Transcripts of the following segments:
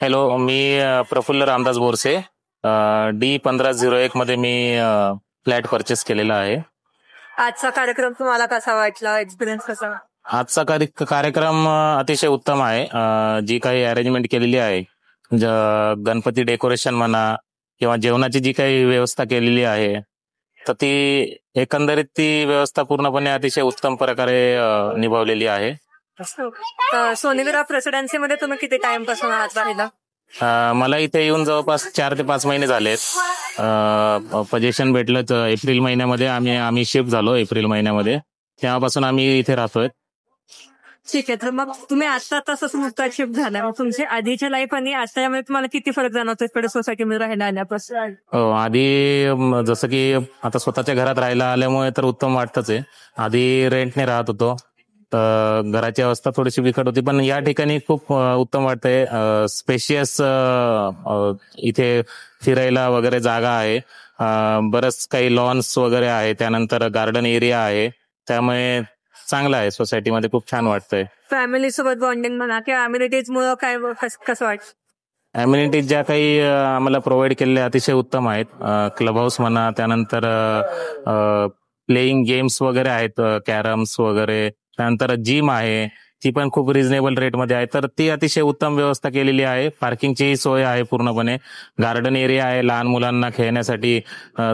Hello, मी Praful Ramdas Borse. D1501 मध्ये मी flat purchase केलेला आहे. आजचा कार्यक्रम तुम्हाला कसा वाटला? एक्सपिरियन्स कसा? आजचा कार्यक्रम अतिशय उत्तम आहे. जी काही अरेंजमेंट केलेली आहे, गणपती डेकोरेशन म्हणा किंवा जेवणाची जी काही व्यवस्था केलेली आहे, तर ती एकंदरीत ती व्यवस्था पूर्णपणे अतिशय उत्तम प्रकारे निभावलेली आहे. सोनेग्रा प्रेसिडेन्सी मध्ये तुम्ही किती टाइम पासून आहात राहिला? मला इथे येऊन जवळपास 4 ते 5 महिने झालेत. पोझिशन भेटलं एप्रिल महिन्यामध्ये, आम्ही शिफ्ट झालो एप्रिल महिन्यामध्ये. तेव्हापासून आम्ही इथे राहतोय. ठीक आहे. तर मग तुम्ही आता तसंच नुकता शिफ्ट झाला, मग तुमची आधीच्या लाईफ आणि आजच्या तुम्हाला किती फरक जाणवतो इकडे सोसायटीमध्ये राहायला आल्यापासून? आधी जसं की आता स्वतःच्या घरात राहायला आल्यामुळे तर उत्तम वाटतच आहे. आधी रेंटने राहत होतो, तर घराची अवस्था थोडीशी बिकट होती, पण या ठिकाणी खूप उत्तम वाटतंय. स्पेशियस इथे फिरायला वगैरे जागा आहे, बरंच काही लॉन्स वगैरे आहे, त्यानंतर गार्डन एरिया आहे, त्यामुळे चांगलं आहे. सोसायटीमध्ये खूप छान वाटतंय. फॅमिली सोबत बॉन्डिंग म्हणा किंवा अम्युनिटीज मुळे काय कसं वाटतं? अम्युनिटीज ज्या काही आम्हाला प्रोव्हाइड केलेल्या अतिशय उत्तम आहेत. क्लब हाऊस म्हणा, त्यानंतर प्लेइंग गेम्स वगैरे आहेत, कॅरम्स वगैरे, त्यानंतर जिम आहे, ती पण खूप रिझनेबल रेटमध्ये आहे, तर ती अतिशय उत्तम व्यवस्था केलेली आहे. पार्किंगची सोय आहे पूर्णपणे. गार्डन एरिया आहे, लहान मुलांना खेळण्यासाठी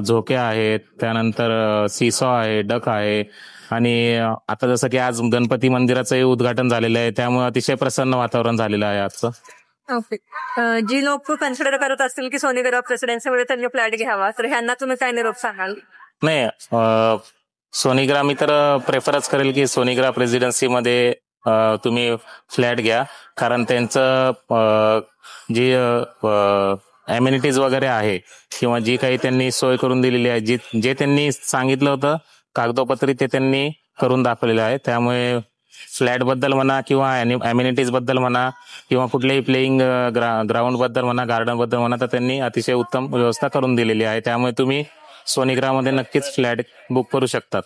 झोके आहेत, त्यानंतर सीसॉ आहे, डक आहे, आणि आता जसं की आज गणपती मंदिराचंही उद्घाटन झालेलं आहे, त्यामुळे अतिशय प्रसन्न वातावरण झालेलं आहे आजचं. ओके. जी लोक कन्सिडर करत असतील की सोनेग्रा प्रेसिडेन्सीमध्ये त्यांनी फ्लॅट घ्यावा, तर ह्यांना तुम्ही काय निरोप सांगाल? नाही, सोनेग्रा मी तर प्रेफरच करेल की सोनेग्रा प्रेसिडेन्सीमध्ये तुम्ही फ्लॅट घ्या, कारण त्यांचं जी अम्युनिटीज वगैरे आहे किंवा जी काही त्यांनी सोय करून दिलेली आहे, जे त्यांनी सांगितलं होतं कागदोपत्री, ते त्यांनी करून दाखवलेलं आहे. त्यामुळे फ्लॅट बद्दल म्हणा किंवा अम्युनिटीज बद्दल म्हणा किंवा कुठल्याही प्लेइंग ग्राउंड बद्दल म्हणा, गार्डन बद्दल म्हणा, तर त्यांनी अतिशय उत्तम व्यवस्था करून दिलेली आहे. त्यामुळे तुम्ही सोनेग्रामध्ये नक्कीच फ्लॅट बुक करू शकतात.